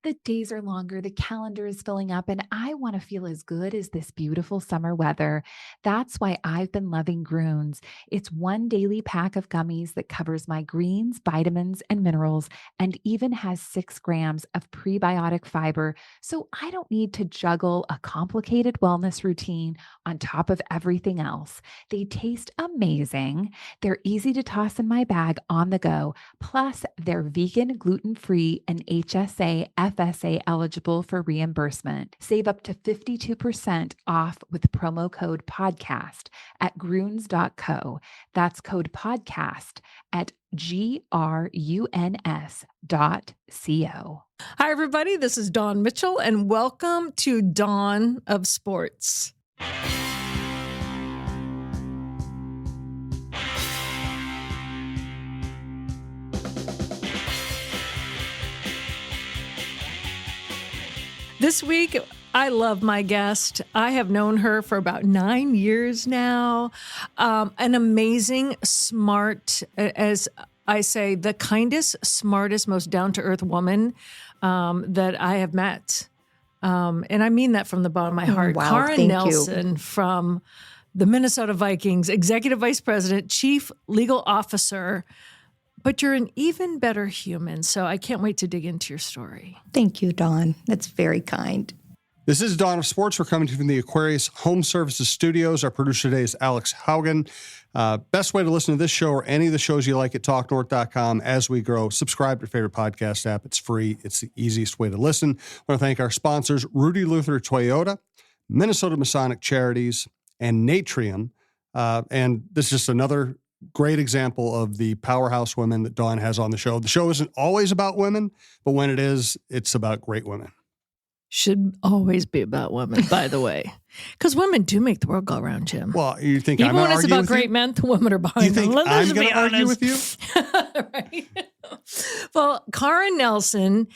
The days are longer, the calendar is filling up, and I want to feel as good as this beautiful summer weather. That's why I've been loving Groons. It's one daily pack of gummies that covers my greens, vitamins, and minerals, and even has 6 grams of prebiotic fiber. So I don't need to juggle a complicated wellness routine on top of everything else. They taste amazing. They're easy to toss in my bag on the go. Plus, they're vegan, gluten-free, and HSA, FSA eligible for reimbursement. Save up to 52% off with promo code podcast at Gruns.co. That's code podcast at GRUNS.co. Hi, everybody. This is Dawn Mitchell, and welcome to Dawn of Sports. This week, I love my guest. I have known her for about 9 years now. An amazing, smart, as I say, the kindest, smartest, most down-to-earth woman that I have met. And I mean that from the bottom of my heart. Wow, Karin Nelson from the Minnesota Vikings, Executive Vice President, Chief Legal Officer. But you're an even better human, so I can't wait to dig into your story. Thank you, Dawn. That's very kind. This is Dawn of Sports. We're coming to you from the Aquarius Home Services Studios. Our producer today is Alex Haugen. Best way to listen to this show or any of the shows you like at TalkNorth.com as we grow. Subscribe to your favorite podcast app. It's free. It's the easiest way to listen. I want to thank our sponsors, Rudy Luther Toyota, Minnesota Masonic Charities, and Natrium. And this is just another great example of the powerhouse women that Dawn has on the show. The show isn't always about women, but when it is, it's about great women. Should always be about women, by the way. Because women do make the world go around, Jim. Well, you think even I'm going to when it's about great men, the women are behind you think them. I'm going to argue with you? Right. Well, Karin Nelson,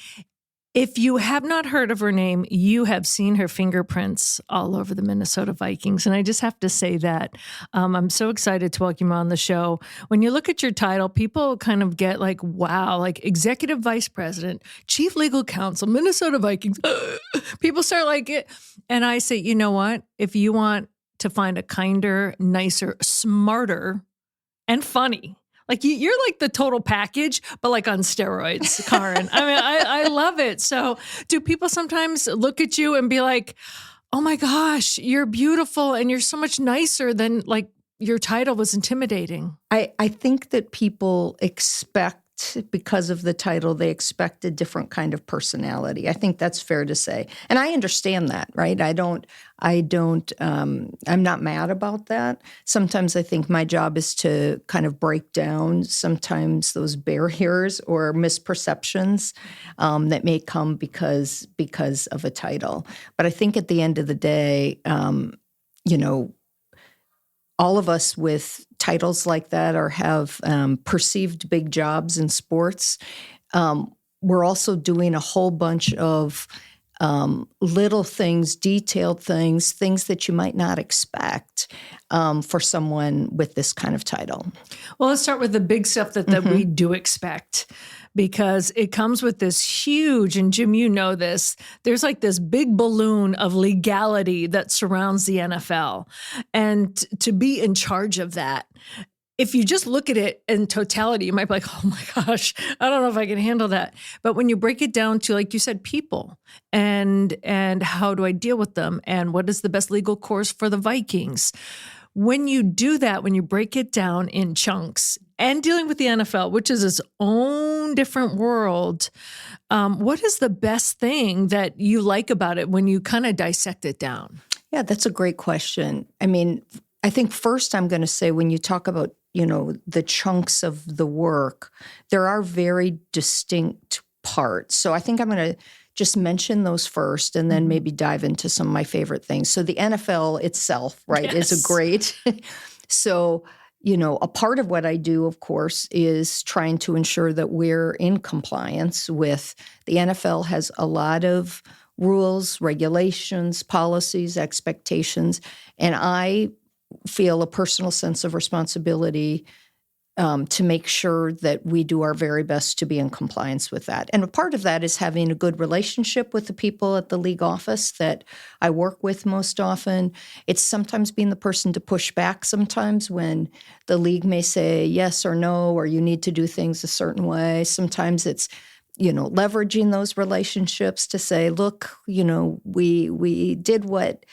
if you have not heard of her name, you have seen her fingerprints all over the Minnesota Vikings. And I just have to say that I'm so excited to welcome you on the show. When you look at your title, people kind of get like, wow, like Executive Vice President, Chief Legal Counsel, Minnesota Vikings. People start like it. And I say, you know what? If you want to find a kinder, nicer, smarter, and funny, like you're like the total package, but like on steroids, Karin. I mean, I love it. So do people sometimes look at you and be like, oh my gosh, you're beautiful and you're so much nicer than like your title was intimidating? I think that people expect, because of the title, they expect a different kind of personality. I think that's fair to say. And I understand that, right? I'm not mad about that. Sometimes I think my job is to kind of break down sometimes those barriers or misperceptions that may come because of a title. But I think at the end of the day, all of us with titles like that or have perceived big jobs in sports, we're also doing a whole bunch of little things, detailed things that you might not expect for someone with this kind of title. Well, let's start with the big stuff that we do expect, because it comes with this huge, and Jim, you know this, there's like this big balloon of legality that surrounds the NFL. And to be in charge of that, if you just look at it in totality, you might be like, oh my gosh, I don't know if I can handle that. But when you break it down to, like you said, people and how do I deal with them and what is the best legal course for the Vikings? When you do that, when you break it down in chunks and dealing with the NFL, which is its own different world, what is the best thing that you like about it when you kind of dissect it down? Yeah, that's a great question. I mean, I think first I'm going to say when you talk about, the chunks of the work, there are very distinct parts. So I think I'm going to just mention those first and then maybe dive into some of my favorite things. So the NFL itself, right, is a great. So, a part of what I do, of course, is trying to ensure that we're in compliance with the NFL has a lot of rules, regulations, policies, expectations, and I feel a personal sense of responsibility to make sure that we do our very best to be in compliance with that. And a part of that is having a good relationship with the people at the league office that I work with most often. It's sometimes being the person to push back sometimes when the league may say yes or no, or you need to do things a certain way. Sometimes it's, leveraging those relationships to say, look, we did what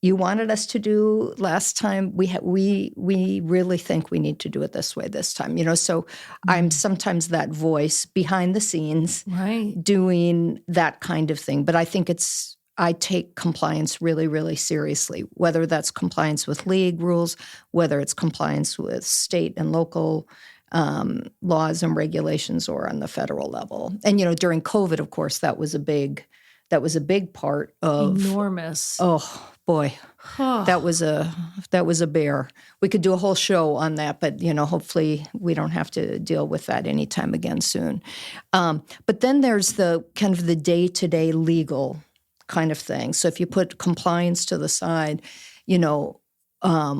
you wanted us to do last time. We really think we need to do it this way this time. So I'm sometimes that voice behind the scenes, Right. doing that kind of thing. But I think I take compliance really, really seriously, whether that's compliance with league rules, whether it's compliance with state and local laws and regulations, or on the federal level. And during COVID, of course, that was a big part of Enormous. Oh boy, that was a bear. We could do a whole show on that, but hopefully we don't have to deal with that anytime again soon. But then there's the kind of the day-to-day legal kind of thing. So if you put compliance to the side,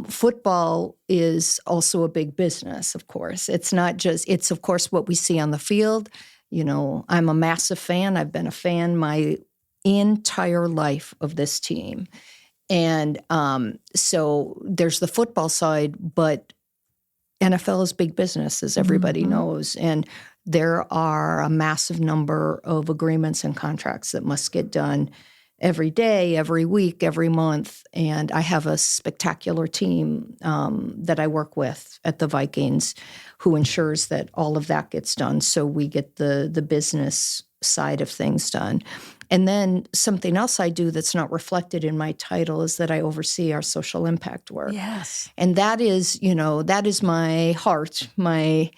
football is also a big business. Of course, it's of course what we see on the field. I'm a massive fan. I've been a fan my entire life of this team. And so there's the football side, but NFL is big business, as everybody knows. And there are a massive number of agreements and contracts that must get done every day, every week, every month. And I have a spectacular team that I work with at the Vikings who ensures that all of that gets done so we get the business side of things done. And then something else I do that's not reflected in my title is that I oversee our social impact work. Yes. And that is my heart, my,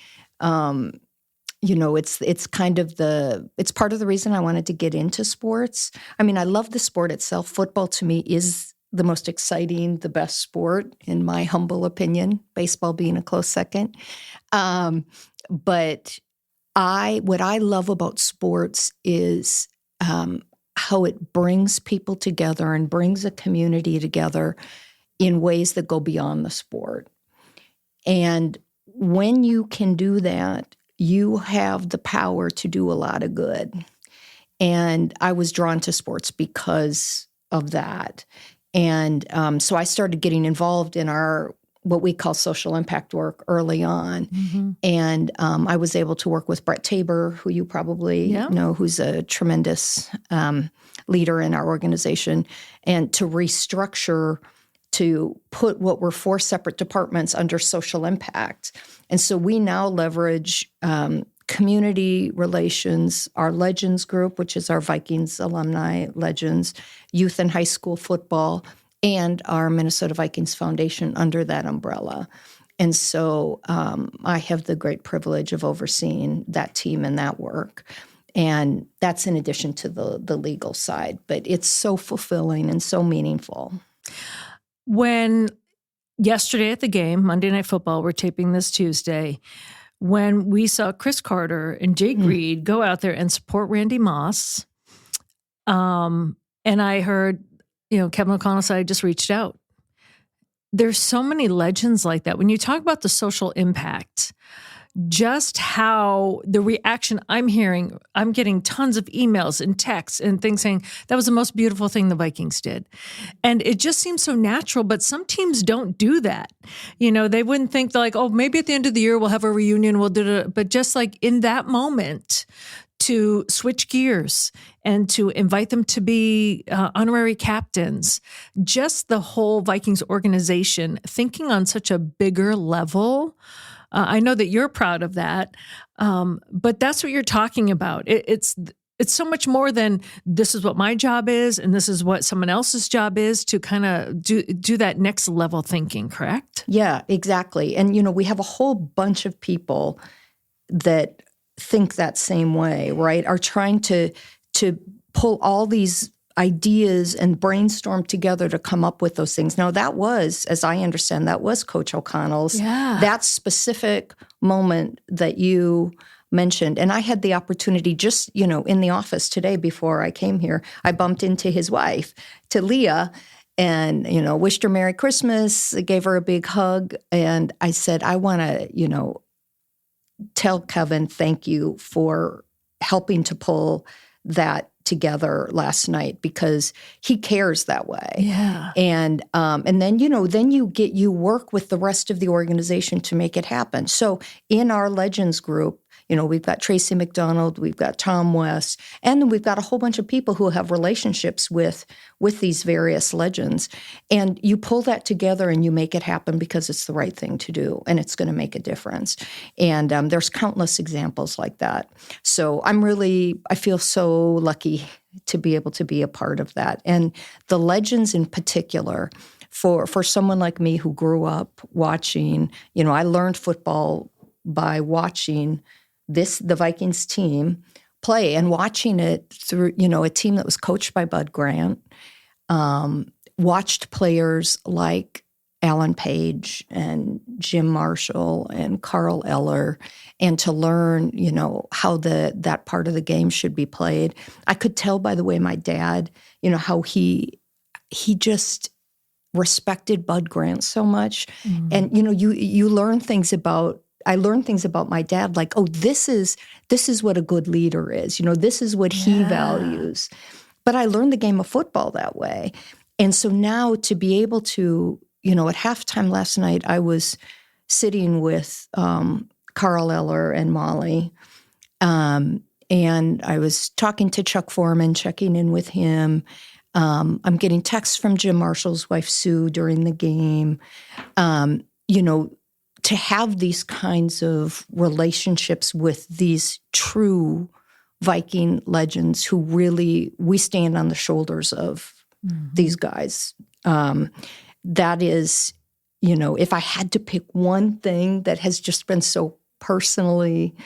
it's kind of it's part of the reason I wanted to get into sports. I mean, I love the sport itself. Football to me is the most exciting, the best sport, in my humble opinion, baseball being a close second. But what I love about sports is how it brings people together and brings a community together in ways that go beyond the sport. And when you can do that, you have the power to do a lot of good. And I was drawn to sports because of that. And so I started getting involved in our what we call social impact work early on. Mm-hmm. And I was able to work with Brett Tabor, who you probably know, who's a tremendous leader in our organization, and to restructure, to put what were 4 separate departments under social impact. And so we now leverage community relations, our Legends group, which is our Vikings alumni Legends, youth and high school football, and our Minnesota Vikings Foundation under that umbrella. And so I have the great privilege of overseeing that team and that work. And that's in addition to the legal side. But it's so fulfilling and so meaningful. When yesterday at the game, Monday Night Football, we're taping this Tuesday, when we saw Chris Carter and Jake Reed go out there and support Randy Moss, and I heard, Kevin O'Connell said, I just reached out. There's so many legends like that. When you talk about the social impact, just how the reaction I'm hearing, I'm getting tons of emails and texts and things saying that was the most beautiful thing the Vikings did. And it just seems so natural, but some teams don't do that. They wouldn't think like, oh, maybe at the end of the year we'll have a reunion, we'll do it. But just like in that moment, to switch gears and to invite them to be honorary captains, just the whole Vikings organization thinking on such a bigger level. I know that you're proud of that, but that's what you're talking about. It's so much more than this is what my job is and this is what someone else's job is, to kind of do that next level thinking, correct? Yeah, exactly. And, we have a whole bunch of people that think that same way, right? Are trying to pull all these ideas and brainstorm together to come up with those things. Now, that was, as I understand, that was Coach O'Connell's, that specific moment that you mentioned. And I had the opportunity just, in the office today before I came here, I bumped into his wife, to Leah, and, wished her Merry Christmas, gave her a big hug. And I said, I want to, tell Kevin, thank you for helping to pull that together last night, because he cares that way. Yeah. And then, then you work with the rest of the organization to make it happen. So in our Legends group, we've got Tracy McDonald, we've got Tom West, and then we've got a whole bunch of people who have relationships with these various legends. And you pull that together and you make it happen because it's the right thing to do, and it's going to make a difference. And there's countless examples like that. So I feel so lucky to be able to be a part of that. And the legends in particular, for someone like me who grew up watching, I learned football by watching the Vikings team play and watching it through, a team that was coached by Bud Grant, watched players like Alan Page and Jim Marshall and Carl Eller, and to learn, how that part of the game should be played. I could tell by the way my dad, how he just respected Bud Grant so much. Mm-hmm. And, you learn things I learned things about my dad, like, oh, this is what a good leader is. This is what he values. But I learned the game of football that way. And so now to be able to, at halftime last night, I was sitting with Carl Eller and Molly, and I was talking to Chuck Foreman, checking in with him. I'm getting texts from Jim Marshall's wife, Sue, during the game. To have these kinds of relationships with these true Viking legends who really, we stand on the shoulders of these guys. That is, if I had to pick one thing that has just been so personally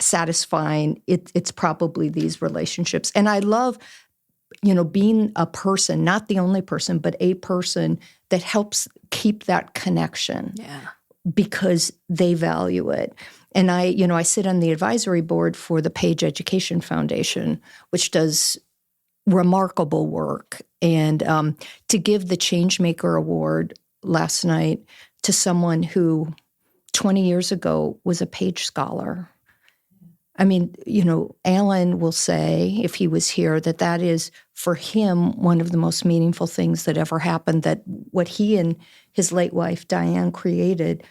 satisfying, it's probably these relationships. And I love, being a person, not the only person, but a person that helps keep that connection because they value it. And I sit on the advisory board for the Page Education Foundation, which does remarkable work. And to give the Changemaker Award last night to someone who 20 years ago was a Page scholar. I mean, Alan will say, if he was here, that is, for him, one of the most meaningful things that ever happened, that what he and his late wife, Diane, created,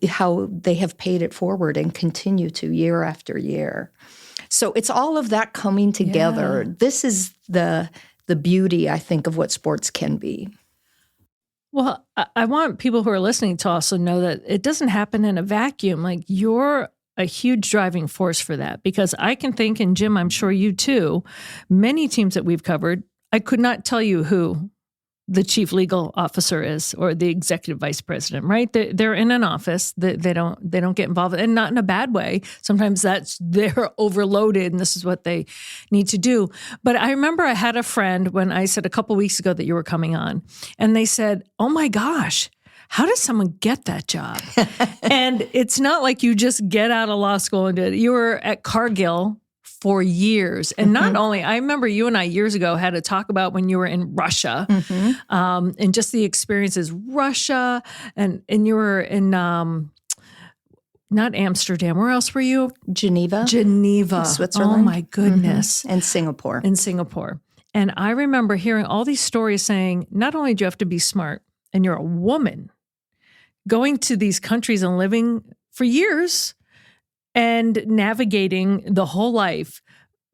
how they have paid it forward and continue to year after year. So it's all of that coming together. Yeah. This is the beauty, I think, of what sports can be. Well, I want people who are listening to also know that it doesn't happen in a vacuum. Like, you're a huge driving force for that, because I can think, and Jim, I'm sure you too, many teams that we've covered, I could not tell you who the chief legal officer is or the executive vice president, right? They're in an office. They don't get involved, and not in a bad way. Sometimes they're overloaded and this is what they need to do. But I remember I had a friend when I said a couple weeks ago that you were coming on, and they said, oh my gosh, how does someone get that job? And it's not like you just get out of law school and do it. You were at Cargill for years. And not only, I remember you and I years ago had to talk about when you were in Russia, and just the experiences. Russia, and you were in, not Amsterdam. Where else were you? Geneva, Oh Switzerland. my goodness. And Singapore. And I remember hearing all these stories saying, not only do you have to be smart, and you're a woman, going to these countries and living for years and navigating the whole life,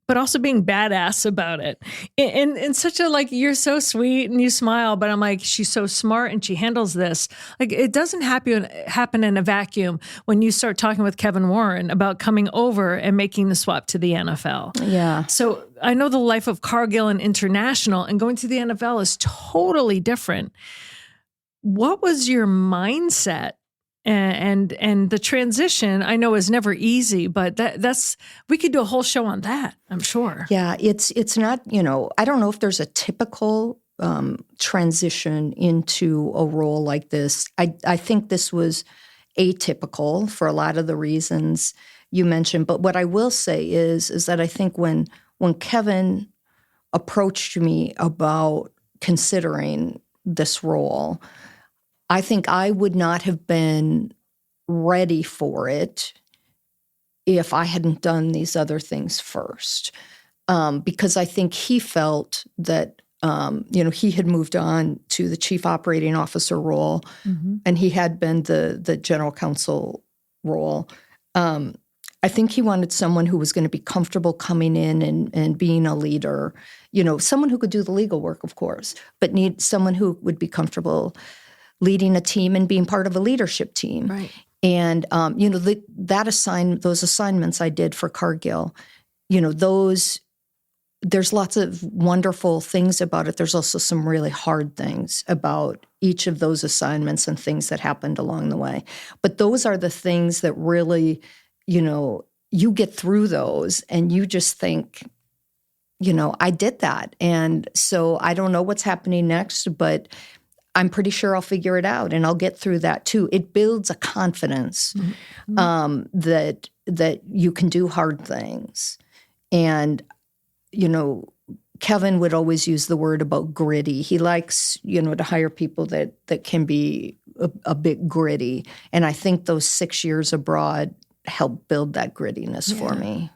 but also being badass about it. And such a, like, you're so sweet and you smile, but I'm like, she's so smart and she handles this. Like, it doesn't happen in a vacuum when you start talking with Kevin Warren about coming over and making the swap to the NFL. Yeah. So I know the life of Cargill and International, and going to the NFL is totally different. What was your mindset? And the transition, I know, is never easy, but that's we could do a whole show on that, I'm sure. Yeah, it's not, I don't know if there's a typical transition into a role like this. I think this was atypical for a lot of the reasons you mentioned. But what I will say is that I think when Kevin approached me about considering this role, I think I would not have been ready for it if I hadn't done these other things first. Because I think he felt that, he had moved on to the chief operating officer role, and he had been the general counsel role. I think he wanted someone who was going to be comfortable coming in and being a leader, someone who could do the legal work, of course, but need someone who would be comfortable leading a team and being part of a leadership team. Right. And, those assignments I did for Cargill, there's lots of wonderful things about it. There's also some really hard things about each of those assignments and things that happened along the way. But those are the things that really, you get through those and you just think, I did that. And so I don't know what's happening next, but I'm pretty sure I'll figure it out and I'll get through that too. It builds a confidence that you can do hard things. And, Kevin would always use the word about gritty. He likes, to hire people that can be a bit gritty. And I think those 6 years abroad helped build that grittiness for me.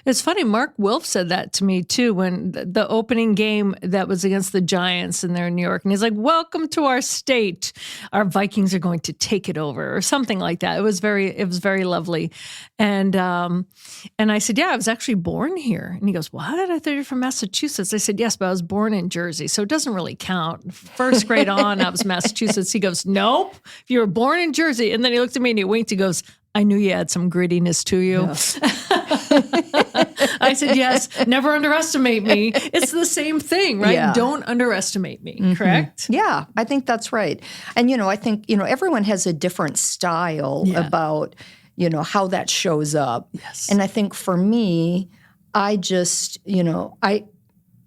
It's funny, Mark Wilf said that to me too when the opening game that was against the Giants and they're in New York. And he's like, welcome to our state. Our Vikings are going to take it over or something like that. It was very lovely. And I said, yeah, I was actually born here. And he goes, what? I thought you were from Massachusetts. I said, yes, but I was born in Jersey. So it doesn't really count. First grade on, I was Massachusetts. He goes, nope, if you were born in Jersey. And then he looked at me and he winked. He goes, I knew you had some grittiness to you. Yeah. I said, yes, never underestimate me. It's the same thing, right? Yeah. Don't underestimate me, correct? Yeah, I think that's right. And, I think, everyone has a different style about, how that shows up. Yes. And I think for me, I just, I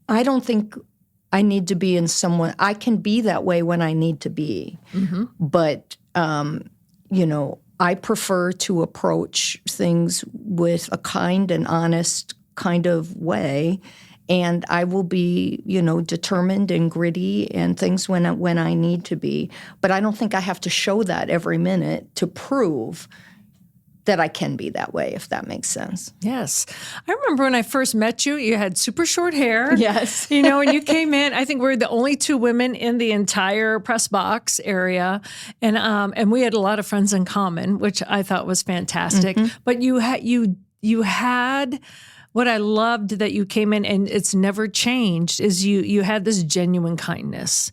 don't think I need to be in someone, I can be that way when I need to be. But, I prefer to approach things with a kind and honest kind of way, and I will be, determined and gritty and things when I need to be. But I don't think I have to show that every minute to prove that I can be that way, if that makes sense. Yes. I remember when I first met you, you had super short hair. Yes. When you came in, I think we were the only two women in the entire press box area. And we had a lot of friends in common, which I thought was fantastic. But you had what I loved that you came in, and it's never changed, is you had this genuine kindness.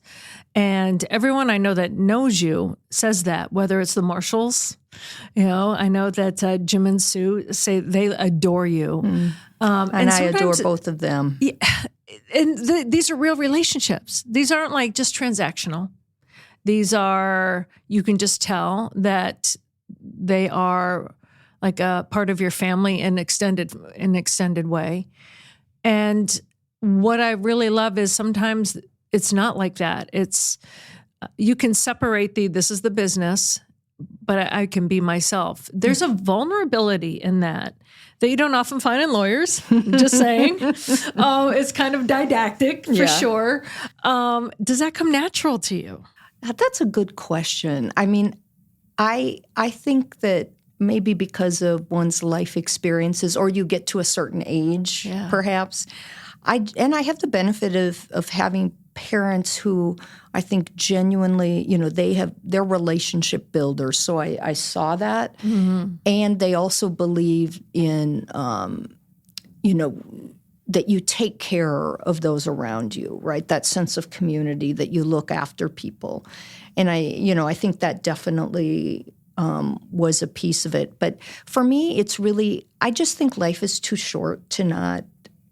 And everyone I know that knows you says that, whether it's the Marshalls, I know that Jim and Sue say they adore you. And I adore both of them. Yeah, and these are real relationships. These aren't like just transactional. These are, you can just tell that they are like a part of your family in an extended way. And what I really love is sometimes it's not like that. It's, you can separate this is the business, but I can be myself. There's a vulnerability in that you don't often find in lawyers, just saying. It's kind of didactic for sure. Does that come natural to you? That's a good question. I mean, I think that maybe because of one's life experiences, or you get to a certain age, perhaps. I have the benefit of having parents who I think genuinely, they're relationship builders. So I saw that. And they also believe in, that you take care of those around you, right? That sense of community, that you look after people. And I think that definitely was a piece of it. But for me, it's really, I just think life is too short to not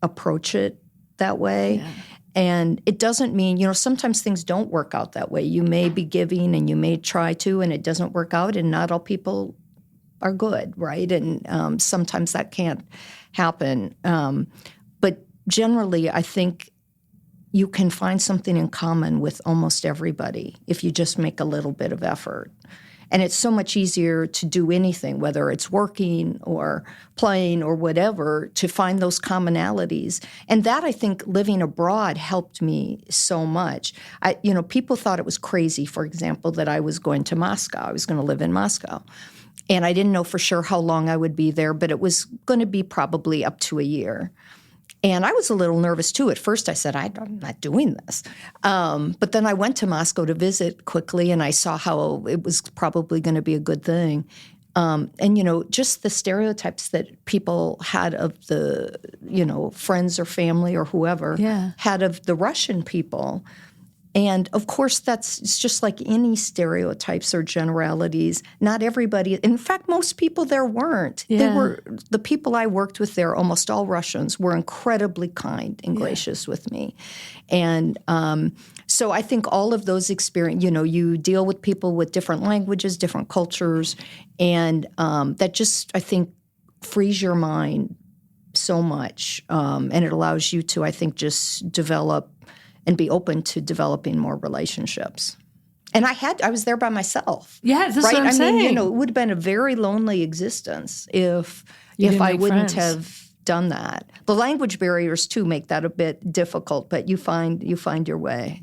approach it that way. Yeah. And it doesn't mean, sometimes things don't work out that way. You may be giving and you may try to, and it doesn't work out, and not all people are good, right? And sometimes that can't happen. But generally, I think you can find something in common with almost everybody if you just make a little bit of effort. And it's so much easier to do anything, whether it's working or playing or whatever, to find those commonalities. And that, I think, living abroad helped me so much. People thought it was crazy, for example, that I was going to Moscow. I was going to live in Moscow. And I didn't know for sure how long I would be there, but it was going to be probably up to a year. And I was a little nervous, too. At first, I said, I'm not doing this. But then I went to Moscow to visit quickly, and I saw how it was probably going to be a good thing. Just the stereotypes that people had of the, friends or family or whoever had of the Russian people. And of course, it's just like any stereotypes or generalities. Not everybody, in fact, most people there weren't. Yeah. The people I worked with there, almost all Russians, were incredibly kind and gracious with me. And so I think all of those experiences, you deal with people with different languages, different cultures, and that just, I think, frees your mind so much. And it allows you to, I think, just develop and be open to developing more relationships. And I was there by myself. Yeah, that's what I'm saying. It would have been a very lonely existence if I wouldn't have done that. The language barriers, too, make that a bit difficult, but you find your way.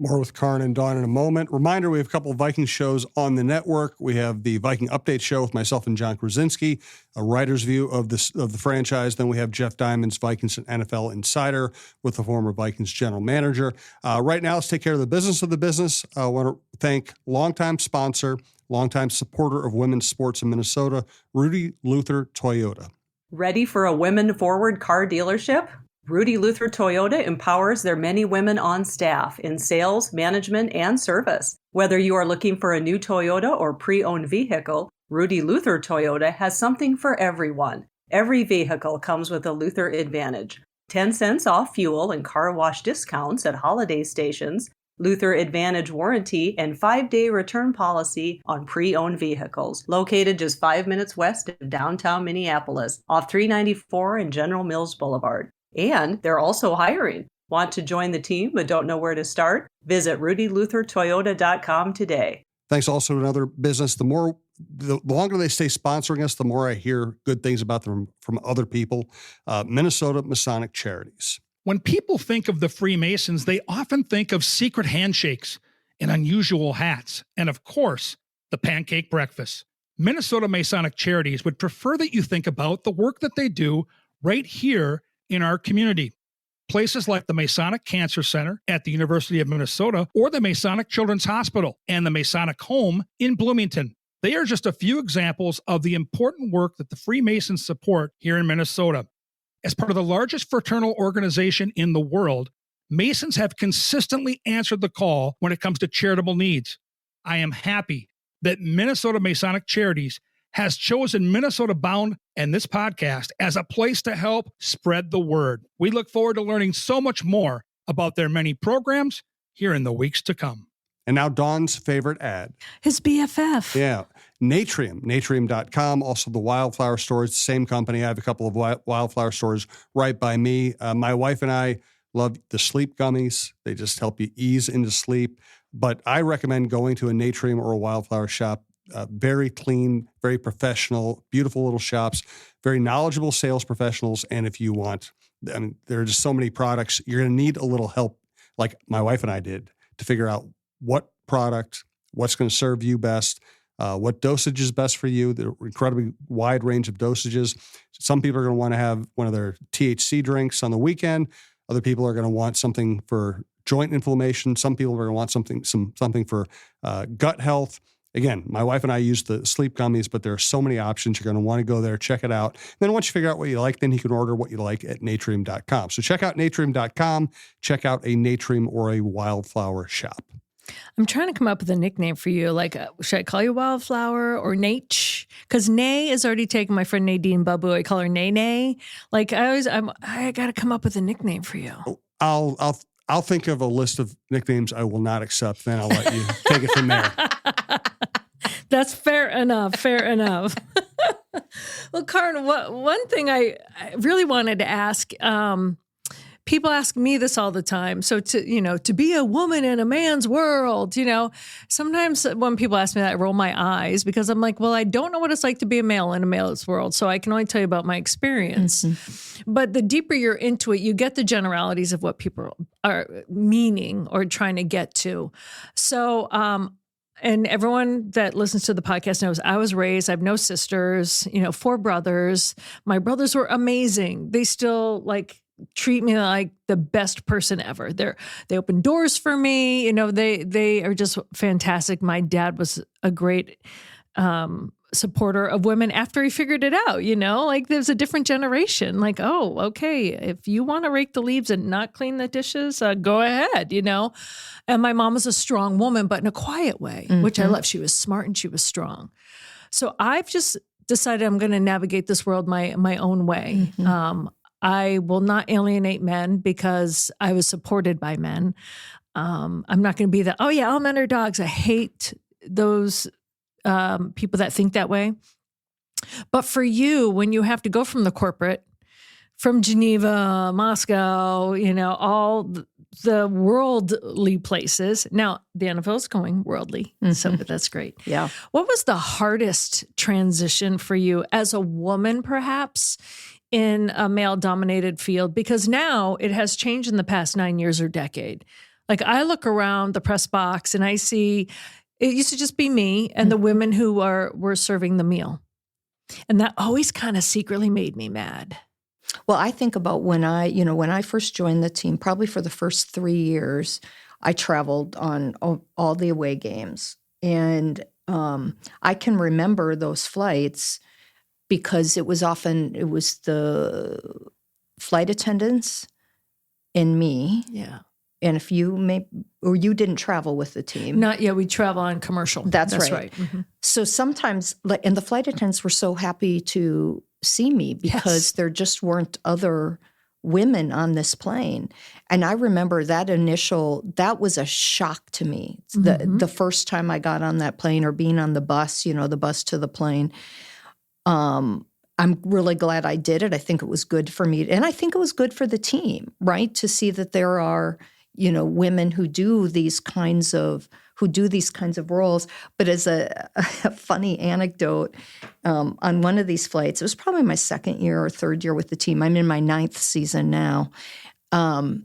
More with Karin and Dawn in a moment. Reminder, we have a couple of Viking shows on the network. We have the Viking Update Show with myself and John Krasinski, a writer's view of the franchise. Then we have Jeff Diamond's Vikings and NFL Insider with the former Vikings general manager. Right now, let's take care of the business. I want to thank longtime sponsor, longtime supporter of women's sports in Minnesota, Rudy Luther Toyota. Ready for a women-forward car dealership? Rudy Luther Toyota empowers their many women on staff in sales, management, and service. Whether you are looking for a new Toyota or pre-owned vehicle, Rudy Luther Toyota has something for everyone. Every vehicle comes with a Luther Advantage. 10 cents off fuel and car wash discounts at holiday stations, Luther Advantage warranty, and 5-day return policy on pre-owned vehicles. Located just 5 minutes west of downtown Minneapolis, off 394 and General Mills Boulevard. And they're also hiring. Want to join the team but don't know where to start? Visit rudyluthertoyota.com today. Thanks also to another business. The longer they stay sponsoring us, the more I hear good things about them from other people. Minnesota Masonic Charities. When people think of the Freemasons, they often think of secret handshakes and unusual hats, and of course, the pancake breakfast. Minnesota Masonic Charities would prefer that you think about the work that they do right here in our community. Places like the Masonic Cancer Center at the University of Minnesota or the Masonic Children's Hospital and the Masonic Home in Bloomington. They are just a few examples of the important work that the Freemasons support here in Minnesota. As part of the largest fraternal organization in the world, Masons have consistently answered the call when it comes to charitable needs. I am happy that Minnesota Masonic Charities has chosen Minnesota Bound and this podcast as a place to help spread the word. We look forward to learning so much more about their many programs here in the weeks to come. And now Dawn's favorite ad. His BFF. Yeah. Natrium, natrium.com. Also the Wildflower Stores, the same company. I have a couple of Wildflower Stores right by me. My wife and I love the sleep gummies. They just help you ease into sleep. But I recommend going to a Natrium or a Wildflower shop. Very clean, very professional, beautiful little shops, very knowledgeable sales professionals. And if you want, there are just so many products, you're going to need a little help, like my wife and I did, to figure out what product, what's going to serve you best, what dosage is best for you. There are incredibly wide range of dosages. Some people are going to want to have one of their THC drinks on the weekend. Other people are going to want something for joint inflammation. Some people are going to want something for gut health. Again, my wife and I use the sleep gummies, but there are so many options. You're going to want to go there, check it out. Then once you figure out what you like, then you can order what you like at natrium.com. So check out natrium.com. Check out a Natrium or a Wildflower shop. I'm trying to come up with a nickname for you. Like, should I call you Wildflower or Nate? Because Nay is already taken my friend Nadine Babu. I call her Nay. Like, I got to come up with a nickname for you. I'll think of a list of nicknames I will not accept. Then I'll let you take it from there. That's fair enough. Fair enough. Well, Karin, one thing I really wanted to ask, people ask me this all the time. So to be a woman in a man's world, sometimes when people ask me that, I roll my eyes because I'm like, well, I don't know what it's like to be a male in a male's world. So I can only tell you about my experience. But the deeper you're into it, you get the generalities of what people are meaning or trying to get to. So, and everyone that listens to the podcast knows I was raised, I have no sisters, 4 brothers. My brothers were amazing. They still treat me like the best person ever. They open doors for me. They are just fantastic. My dad was a great supporter of women after he figured it out, there's a different generation. Oh, okay, if you want to rake the leaves and not clean the dishes, go ahead, And my mom was a strong woman, but in a quiet way, which I love. She was smart and she was strong. So I've just decided I'm going to navigate this world my own way. I will not alienate men because I was supported by men. I'm not going to be all men are dogs. I hate those people that think that way. But for you, when you have to go from the corporate, from Geneva, Moscow, all the worldly places. Now, the NFL is going worldly, so that's great. Yeah. What was the hardest transition for you as a woman, perhaps, in a male-dominated field? Because now it has changed in the past 9 years or decade. I look around the press box and I see it used to just be me and the women who were serving the meal. And that always kind of secretly made me mad. Well, I think about when I first joined the team, probably for the first 3 years, I traveled on all the away games. And I can remember those flights because it was the flight attendants and me. Yeah. And if you didn't travel with the team. Not yet. We travel on commercial. That's right. So sometimes, and the flight attendants were so happy to see me because there just weren't other women on this plane. And I remember that was a shock to me. The first time I got on that plane or being on the bus, the bus to the plane. I'm really glad I did it. I think it was good for me. And I think it was good for the team, right? To see that there are, women who do these kinds of roles. But as a funny anecdote, on one of these flights, it was probably my second year or third year with the team. I'm in my 9th season now. I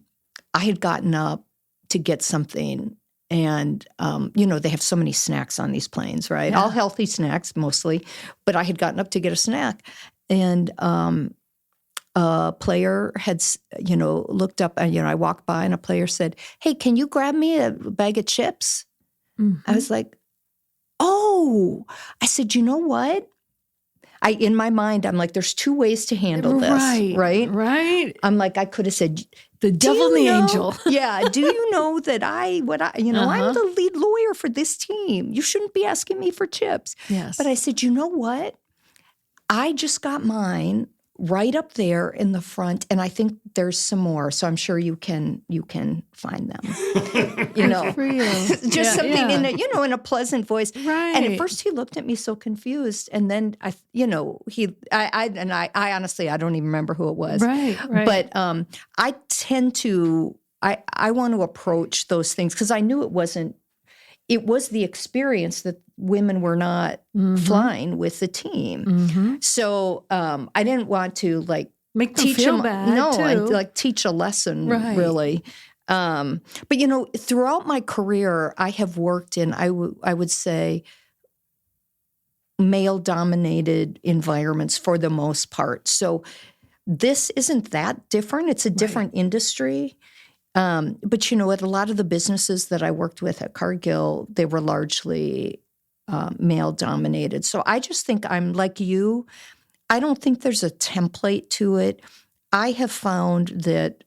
had gotten up to get something. And, they have so many snacks on these planes, right? Yeah. All healthy snacks mostly. But I had gotten up to get a snack. And a player had, looked up and, I walked by and a player said, "Hey, can you grab me a bag of chips?" I was like, "Oh," I said, "You know what?" In my mind, I'm like, there's 2 ways to handle this, right? Right. I'm like, I could have said, the devil and the angel. Yeah. Do you know that I'm the lead lawyer for this team. You shouldn't be asking me for chips. Yes. But I said, you know what? I just got mine right up there in the front, and I think there's some more. So I'm sure you can find them. For you. Just something in it, in a pleasant voice. Right. And at first he looked at me so confused, and then I honestly I don't even remember who it was. Right. But I tend to I want to approach those things because I knew it was the experience that women were not flying with the team. So I didn't want to make them teach feel them. bad. No, too. I teach a lesson really. But throughout my career, I have worked in I would say male-dominated environments for the most part. So this isn't that different. It's a different industry. But at a lot of the businesses that I worked with at Cargill, they were largely male-dominated. So I just think I'm like you. I don't think there's a template to it. I have found that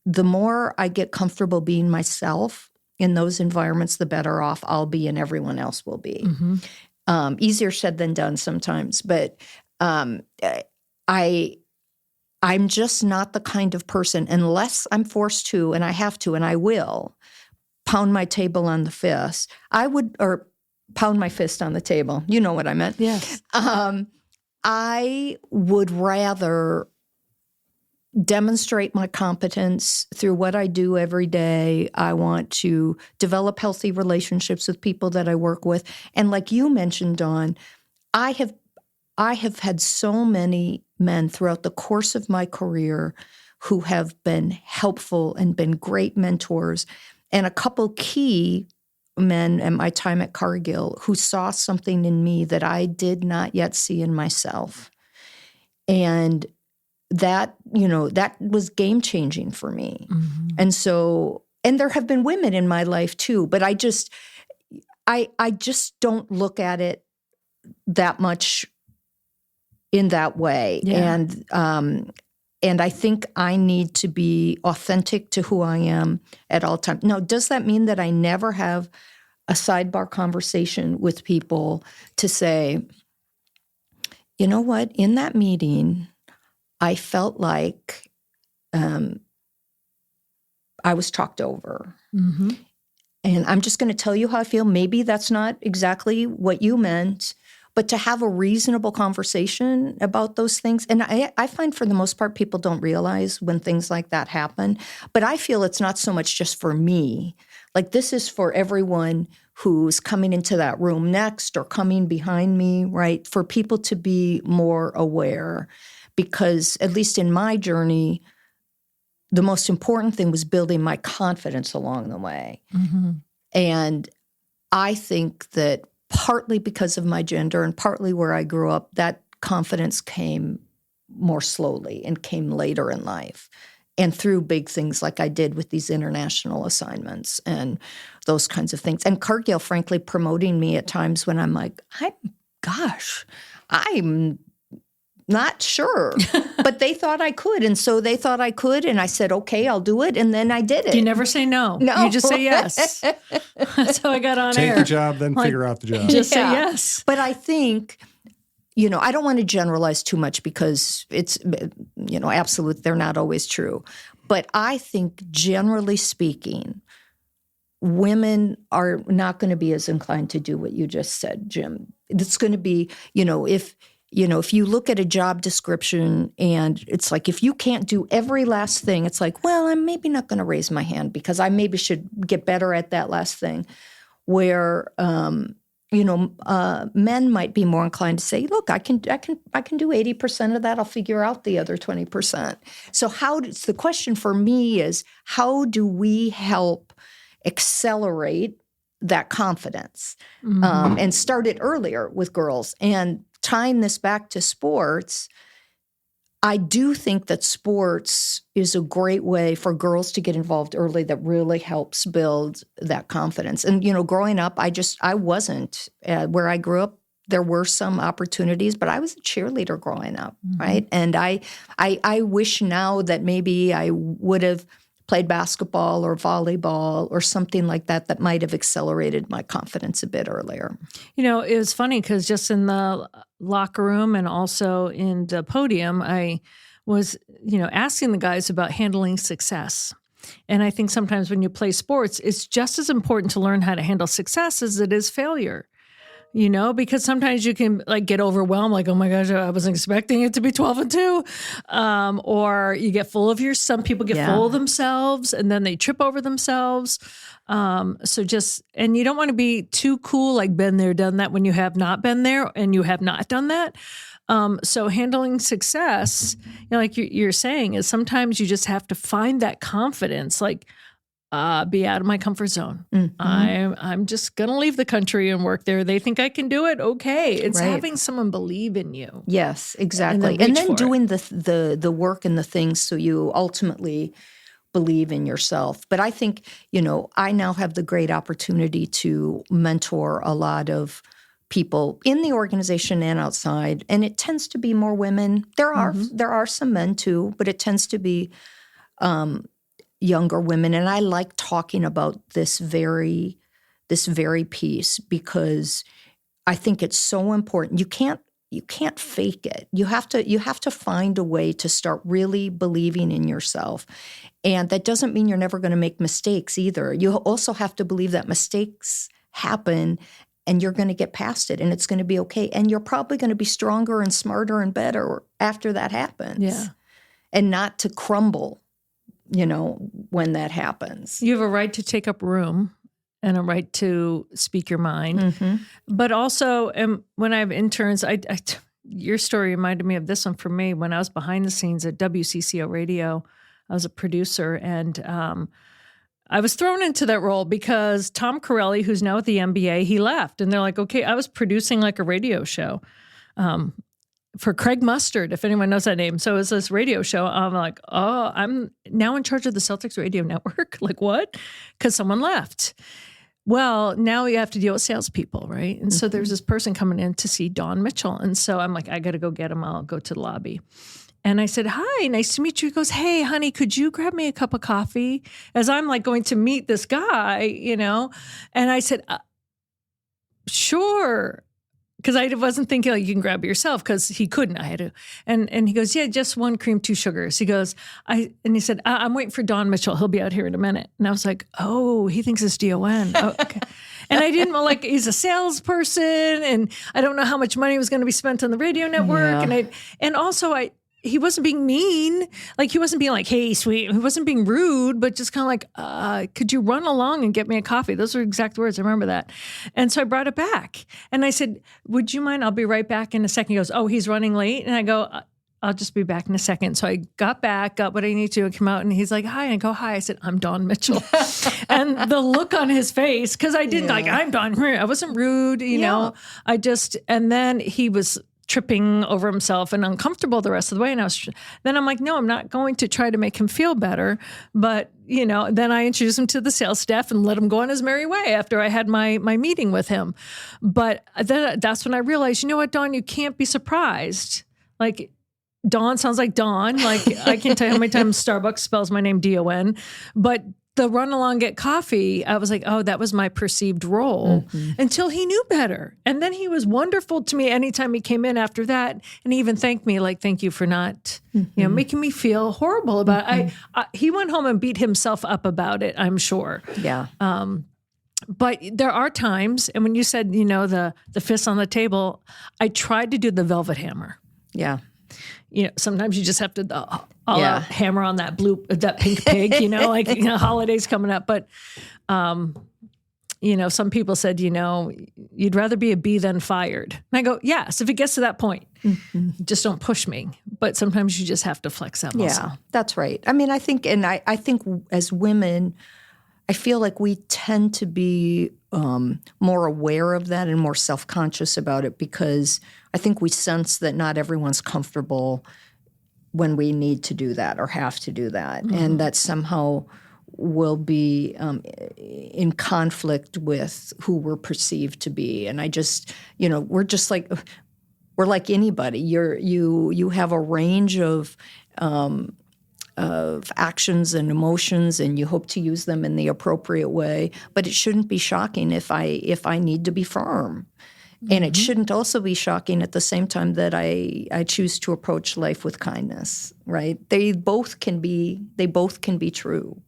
the more I get comfortable being myself in those environments, the better off I'll be and everyone else will be. Easier said than done sometimes. But I'm just not the kind of person, unless I'm forced to, and I have to, and I will, pound my table on the fist. Or pound my fist on the table. You know what I meant. Yes. I would rather demonstrate my competence through what I do every day. I want to develop healthy relationships with people that I work with. And like you mentioned, Dawn, I have had so many men throughout the course of my career who have been helpful and been great mentors, and a couple key men at my time at Cargill who saw something in me that I did not yet see in myself. And that was game-changing for me. Mm-hmm. And so, and there have been women in my life too, but I just don't look at it that much in that way. Yeah. And I think I need to be authentic to who I am at all times. Now, does that mean that I never have a sidebar conversation with people to say, you know what, in that meeting, I felt like I was talked over. Mm-hmm. And I'm just going to tell you how I feel. Maybe that's not exactly what you meant, but to have a reasonable conversation about those things. And I find for the most part, people don't realize when things like that happen. But I feel it's not so much just for me. Like this is for everyone who's coming into that room next or coming behind me, right? For people to be more aware. Because at least in my journey, the most important thing was building my confidence along the way. Mm-hmm. And I think that partly because of my gender and partly where I grew up, that confidence came more slowly and came later in life. And through big things like I did with these international assignments and those kinds of things. And Cargill, frankly, promoting me at times when I'm like, I'm not sure, but they thought I could. And so they thought I could. And I said, okay, I'll do it. And then I did it. You never say no. No. You just say yes. That's how I got on Take air. the job, then figure out the job. Just say Yeah. yes. But I think, I don't want to generalize too much because it's, absolute. They're not always true. But I think generally speaking, women are not going to be as inclined to do what you just said, Jim. It's going to be, if you look at a job description and it's like, if you can't do every last thing, it's like, well, I'm maybe not going to raise my hand because I maybe should get better at that last thing. Where, men might be more inclined to say, look, I can do 80% of that. I'll figure out the other 20%. So the question for me is, how do we help accelerate that confidence and start it earlier with girls? And tying this back to sports, I do think that sports is a great way for girls to get involved early that really helps build that confidence. And, growing up, I wasn't. Where I grew up, there were some opportunities, but I was a cheerleader growing up, right? And I wish now that maybe I would have played basketball or volleyball or something like that might have accelerated my confidence a bit earlier. It was funny because just in the locker room and also in the podium, I was, asking the guys about handling success. And I think sometimes when you play sports, it's just as important to learn how to handle success as it is failure. Because sometimes you can get overwhelmed, like, oh my gosh, I wasn't expecting it to be 12-2. Or you get some people get full of themselves and then they trip over themselves. And you don't want to be too cool, like been there, done that when you have not been there and you have not done that. So handling success, like you're saying, is sometimes you just have to find that confidence, be out of my comfort zone. Mm-hmm. I'm just going to leave the country and work there. They think I can do it. Okay. It's having someone believe in you. Yes, exactly. And then doing the work and the things so you ultimately believe in yourself. But I think, I now have the great opportunity to mentor a lot of people in the organization and outside. And it tends to be more women. There are some men too, but it tends to be younger women. And I like talking about this very piece because I think it's so important. You can't fake it. You have to find a way to start really believing in yourself. And that doesn't mean you're never going to make mistakes either. You also have to believe that mistakes happen and you're going to get past it and it's going to be okay. And you're probably going to be stronger and smarter and better after that happens. Yeah. and not to crumble, when that happens. You have a right to take up room and a right to speak your mind. Mm-hmm. But also, when I have interns, your story reminded me of this one for me. When I was behind the scenes at WCCO Radio, I was a producer, and I was thrown into that role because Tom Corelli, who's now at the NBA, he left. And they're like, okay, I was producing like a radio show for Craig Mustard, if anyone knows that name. So it was this radio show. I'm like, oh, I'm now in charge of the Celtics radio network. Like, what? Because someone left. Well, now you have to deal with salespeople, right? And so there's this person coming in to see Dawn Mitchell. And so I'm like, I got to go get him. I'll go to the lobby. And I said, hi, nice to meet you. He goes, hey, honey, could you grab me a cup of coffee? As I'm like going to meet this guy, And I said, sure. Because I wasn't thinking like you can grab it yourself, because he couldn't. I had to. And he goes, yeah, just 1 cream, 2 sugars. He goes, and he said, I'm waiting for Don Mitchell. He'll be out here in a minute. And I was like, oh, he thinks it's DON. Oh, okay. And I didn't know, like, he's a salesperson, and I don't know how much money was going to be spent on the radio network. Yeah. And also he wasn't being mean. Like, he wasn't being like, hey, sweet. He wasn't being rude, but just kind of like, could you run along and get me a coffee? Those are exact words. I remember that. And so I brought it back. And I said, would you mind? I'll be right back in a second. He goes, oh, he's running late. And I go, I'll just be back in a second. So I got back, got what I need to, and came out. And he's like, hi. And I go, hi. I said, I'm Dawn Mitchell. And the look on his face, because I didn't I'm Dawn. I wasn't rude, know. And then he was tripping over himself and uncomfortable the rest of the way. And then I'm like, no, I'm not going to try to make him feel better. But, then I introduced him to the sales staff and let him go on his merry way after I had my meeting with him. But then that's when I realized, you know what, Dawn, you can't be surprised. Like, Dawn sounds like Dawn. Like, I can't tell you how many times Starbucks spells my name DON. But the run along get coffee, I was like, oh, that was my perceived role until he knew better. And then he was wonderful to me anytime he came in after that. And he even thanked me, like, thank you for not, making me feel horrible about it. He went home and beat himself up about it, I'm sure. Yeah. But there are times, and when you said, the fist on the table, I tried to do the velvet hammer. Yeah. Sometimes you just have to hammer on that pink pig, holidays coming up. But, some people said, you'd rather be a bee than fired. And I go, yes, if it gets to that point, just don't push me. But sometimes you just have to flex that muscle. Yeah, that's right. I mean, I think as women, I feel like we tend to be more aware of that and more self-conscious about it, because I think we sense that not everyone's comfortable when we need to do that or have to do that, and that somehow will be in conflict with who we're perceived to be. And I just, we're like anybody. You have a range of actions and emotions, and you hope to use them in the appropriate way. But it shouldn't be shocking if I need to be firm. And it shouldn't also be shocking at the same time that I choose to approach life with kindness, right? They both can be true.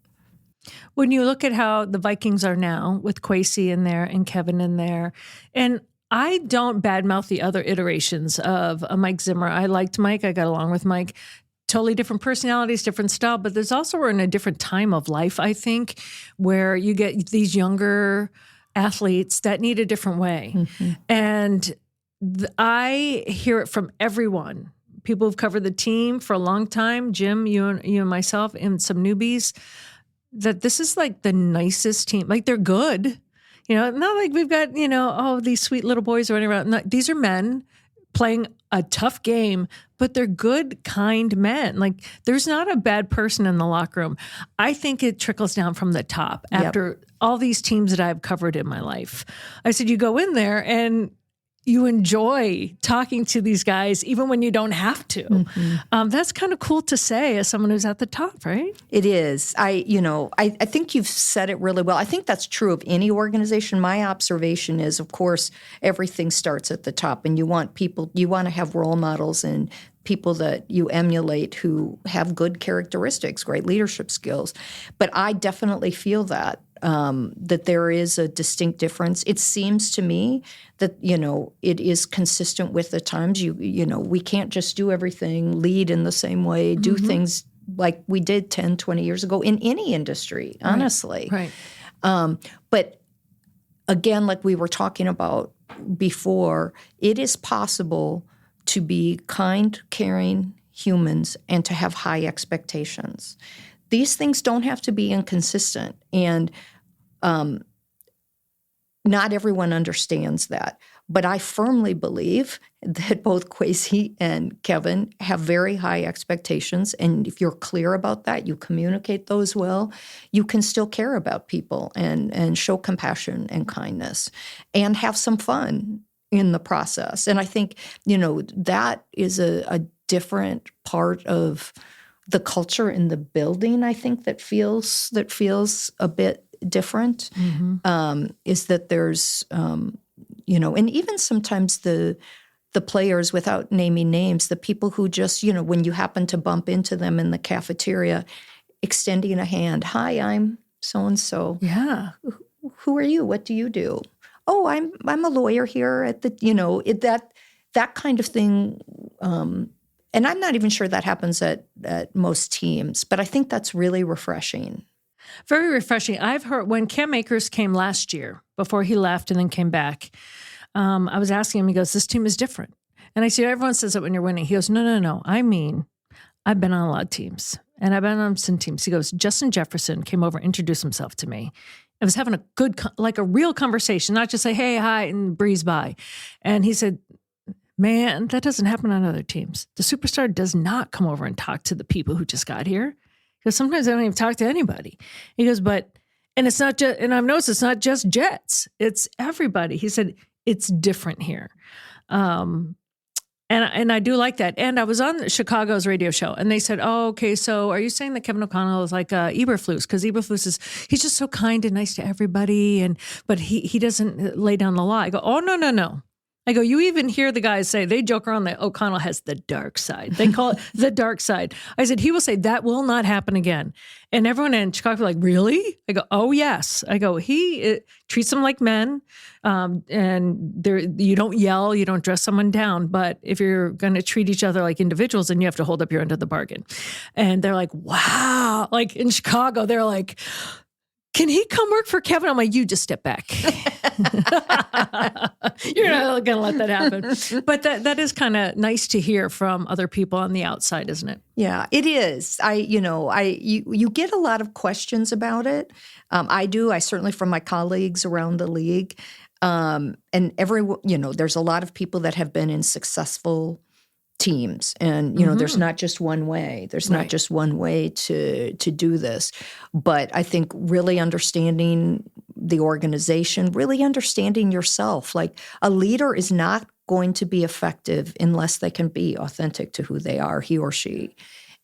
When you look at how the Vikings are now, with Kwesi in there and Kevin in there, and I don't badmouth the other iterations of Mike Zimmer. I liked Mike. I got along with Mike. Totally different personalities, different style, but there's also, we're in a different time of life, I think, where you get these younger athletes that need a different way. And I hear it from everyone. People who've covered the team for a long time, Jim, you and myself, and some newbies, that this is like the nicest team. Like, they're good. Not like we've got, these sweet little boys running around. No, these are men playing a tough game, but they're good, kind men. Like, there's not a bad person in the locker room. I think it trickles down from the top after all these teams that I've covered in my life. I said, you go in there and you enjoy talking to these guys, even when you don't have to. That's kind of cool to say as someone who's at the top, right? It is. I think you've said it really well. I think that's true of any organization. My observation is, of course, everything starts at the top, and you want to have role models and people that you emulate who have good characteristics, great leadership skills. But I definitely feel that that there is a distinct difference. It seems to me that, it is consistent with the times. We can't just do everything, lead in the same way, do things like we did 10, 20 years ago in any industry, honestly. Right. But again, like we were talking about before, it is possible to be kind, caring humans and to have high expectations. These things don't have to be inconsistent, and not everyone understands that. But I firmly believe that both Kwesi and Kevin have very high expectations, and if you're clear about that, you communicate those well, you can still care about people and show compassion and kindness and have some fun in the process. And I think, that is a different part of the culture in the building, I think, that feels a bit different, is that there's, and even sometimes the players, without naming names, the people who just, when you happen to bump into them in the cafeteria, extending a hand, "Hi, I'm so-and-so. Yeah. Who are you? What do you do?" "Oh, I'm a lawyer here at the," that kind of thing. And I'm not even sure that happens at most teams, but I think that's really refreshing. Very refreshing. I've heard when Cam Akers came last year, before he left and then came back, I was asking him, he goes, "This team is different." And I said, "Everyone says it when you're winning." He goes, No. I mean, I've been on a lot of teams and I've been on some teams. He goes, "Justin Jefferson came over, introduced himself to me. I was having a good, like a real conversation, not just say, hey, hi, and breeze by." And he said, "Man, that doesn't happen on other teams. The superstar does not come over and talk to the people who just got here. Because sometimes I don't even talk to anybody." He goes, and it's not just, and I've noticed it's not just Jets, it's everybody. He said, it's different here. And I do like that. And I was on Chicago's radio show and they said, "Oh, okay, so are you saying that Kevin O'Connell is like Eberflus? Because Eberflus he's just so kind and nice to everybody, but he doesn't lay down the law." I go, "Oh, no. I go, you even hear the guys say, they joke around that O'Connell has the dark side. They call it the dark side." I said, "He will say that will not happen again." And everyone in Chicago like, "Really?" I go, "Oh, yes." I go, he treats them like men. And you don't yell, you don't dress someone down. But if you're going to treat each other like individuals, then you have to hold up your end of the bargain." And they're like, "Wow." Like in Chicago, they're like, "Can he come work for Kevin?" I'm like, "You just step back." You're not going to let that happen. But that is kind of nice to hear from other people on the outside, isn't it? Yeah, it is. You get a lot of questions about it. I do. I certainly from my colleagues around the league. And there's a lot of people that have been in successful teams. And, there's not just one way. There's not just one way to do this. But I think really understanding the organization, really understanding yourself. Like a leader is not going to be effective unless they can be authentic to who they are, he or she.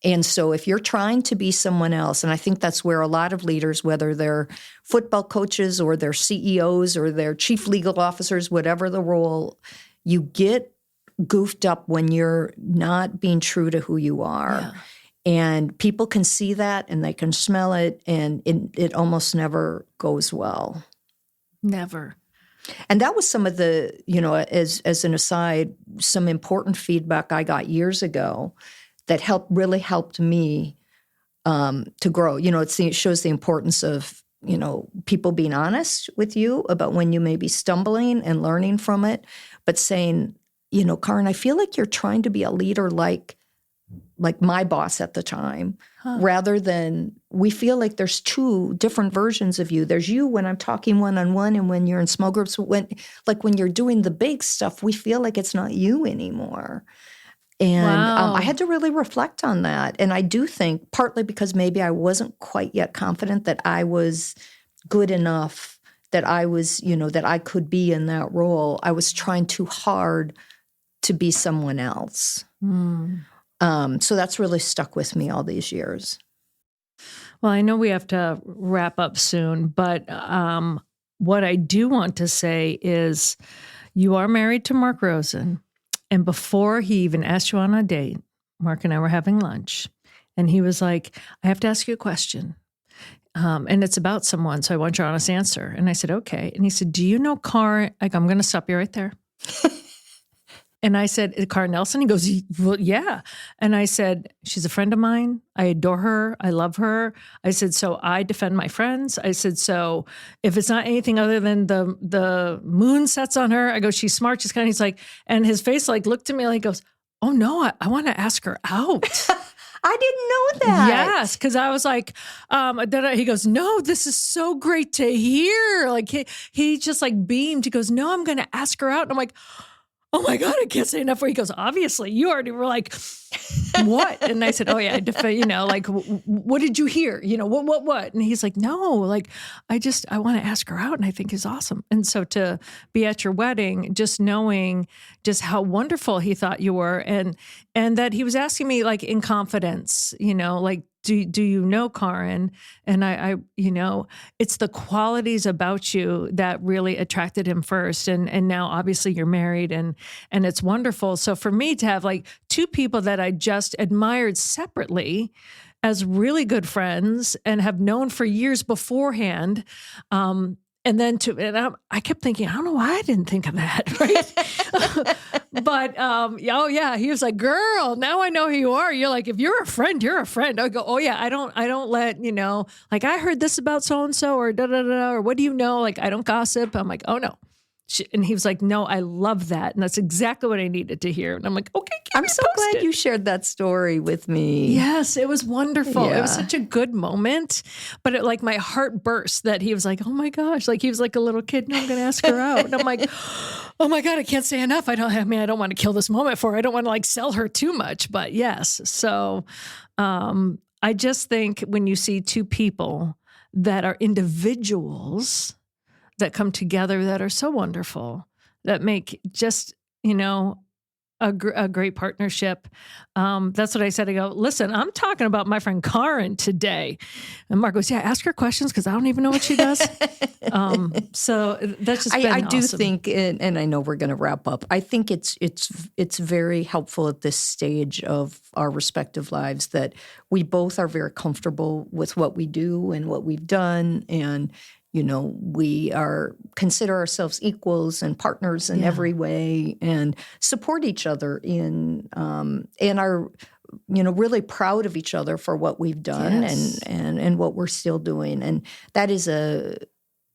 And so if you're trying to be someone else, and I think that's where a lot of leaders, whether they're football coaches or they're CEOs or they're chief legal officers, whatever the role, you get goofed up when you're not being true to who you are. Yeah. And people can see that and they can smell it, and it almost never goes well. Never. And that was some of the, as an aside, some important feedback I got years ago that really helped me to grow. It shows the importance of, people being honest with you about when you may be stumbling and learning from it, but saying, "Karin, I feel like you're trying to be a leader like my boss at the time, rather than we feel like there's two different versions of you. There's you when I'm talking one-on-one and when you're in small groups. When you're doing the big stuff, we feel like it's not you anymore." And Wow. I had to really reflect on that. And I do think partly because maybe I wasn't quite yet confident that I was good enough, that I was, that I could be in that role. I was trying too hard to be someone else. So that's really stuck with me all these years. Well, I know we have to wrap up soon, but what I do want to say is you are married to Mark Rosen. And before he even asked you on a date, Mark and I were having lunch. And he was like, "I have to ask you a question. and it's about someone, so I want your honest answer. And I said, okay. And he said, do you know Karin? Like, I'm going to stop you right there. And I said, Karin Nelson? He goes, well, yeah. And I said, she's a friend of mine. I adore her. I love her. I said, so I defend my friends. I said, so if it's not anything other than the moon sets on her, I go, she's smart. She's kind of, he's like, and his face like looked at me like, goes, oh no, I want to ask her out. I didn't know that. Yes, because I was like, he goes, no, this is so great to hear. Like he just like beamed. He goes, no, I'm going to ask her out. And I'm like, oh my God, I can't say enough. He goes, obviously, you already were like, what? And I said, oh yeah, like, what did you hear? What? And he's like, no, like, I want to ask her out, and I think is awesome. And so to be at your wedding, just knowing just how wonderful he thought you were, and that he was asking me like in confidence, like, do you know Karin? And I it's the qualities about you that really attracted him first. And now obviously you're married and it's wonderful. So for me to have like two people that I just admired separately as really good friends and have known for years beforehand, I kept thinking, I don't know why I didn't think of that, right? But oh yeah, he was like, "Girl, now I know who you are." You're like, if you're a friend, you're a friend. I go, "Oh yeah, I don't let like I heard this about so and so or da da da or what do you know?" Like I don't gossip. I'm like, "Oh no." And he was like, no, I love that. And that's exactly what I needed to hear. And I'm like, okay, I'm so glad you shared that story with me. Yes, it was wonderful. Yeah. It was such a good moment. But like my heart burst that he was like, oh my gosh, like he was like a little kid. No, I'm going to ask her out. And I'm like, oh my God, I can't say enough. I don't want to kill this moment for her. I don't want to like sell her too much. But yes. So I just think when you see two people that are individuals that come together that are so wonderful, that make just, a great partnership. That's what I said. I go, listen, I'm talking about my friend Karin today. And Mark goes, yeah, ask her questions because I don't even know what she does. So that's just been I do awesome. think, and I know we're going to wrap up, I think it's very helpful at this stage of our respective lives that we both are very comfortable with what we do and what we've done. And we consider ourselves equals and partners in every way and support each other and are, really proud of each other for what we've done and what we're still doing. And that is a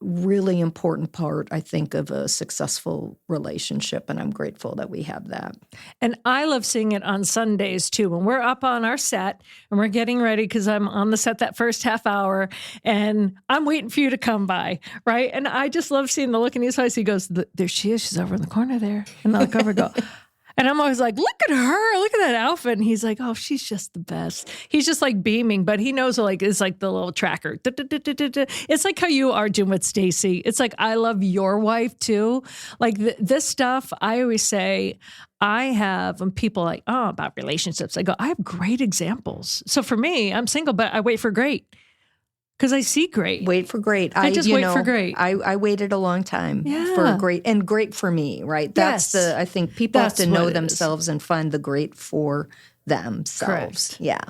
really important part, I think, of a successful relationship. And I'm grateful that we have that. And I love seeing it on Sundays too. When we're up on our set and we're getting ready, because I'm on the set that first half hour and I'm waiting for you to come by, right? And I just love seeing the look in his eyes. He goes, there she is. She's over in the corner there. And I'll look over and go, and I'm always like, look at her, look at that outfit. And he's like, oh, she's just the best. He's just like beaming, but he knows like it's like the little tracker. It's like how you are doing with Stacy. It's like, I love your wife too. Like this stuff, I always say, I have, when people like, oh, about relationships, I go, I have great examples. So for me, I'm single, but I wait for great. Because I see great. Wait for great. I just wait for great. I waited a long time for great, and great for me, right? That's I think people have to know themselves and find the great for themselves. Correct. Yeah.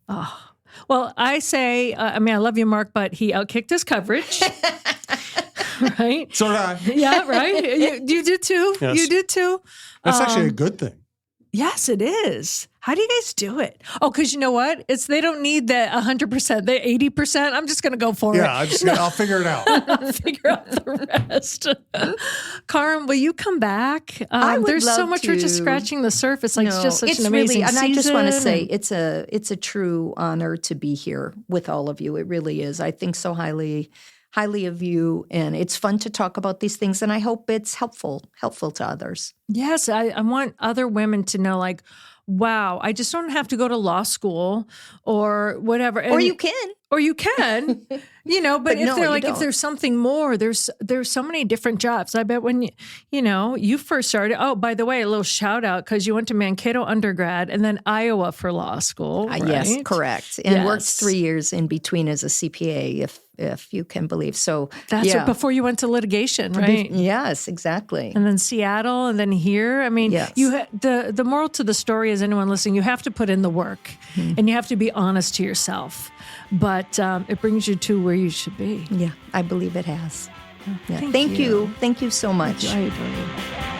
Oh. Well, I say, I love you, Mark, but he outkicked his coverage. Right? So did I. Yeah, right? You did too. Yes. You did too. That's actually a good thing. Yes, it is. How do you guys do it? Oh, because you know what? They don't need the 100%, the 80%. I'm just going to go for it. Yeah, I'll figure it out. I'll figure out the rest. Karin, will you come back? I would there's love so much to. we're just scratching the surface. Like it's just such an really, amazing and season. I just want to say it's a true honor to be here with all of you. It really is. I think so highly of you, and it's fun to talk about these things, and I hope it's helpful to others. Yes, I want other women to know, like, wow, I just don't have to go to law school or whatever. Or you can. But if if there's something more, there's so many different jobs. I bet when you first started, oh, by the way, a little shout out, because you went to Mankato undergrad and then Iowa for law school. Right? Yes, correct. And worked 3 years in between as a CPA, if you can believe. So that's before you went to litigation, right? Yes, exactly. And then Seattle, and then here. I mean, the moral to the story is, anyone listening, you have to put in the work, and you have to be honest to yourself. But it brings you to where where you should be. Yeah, I believe it has. Yeah. Thank Thank you. you. Thank you so much. I adore you.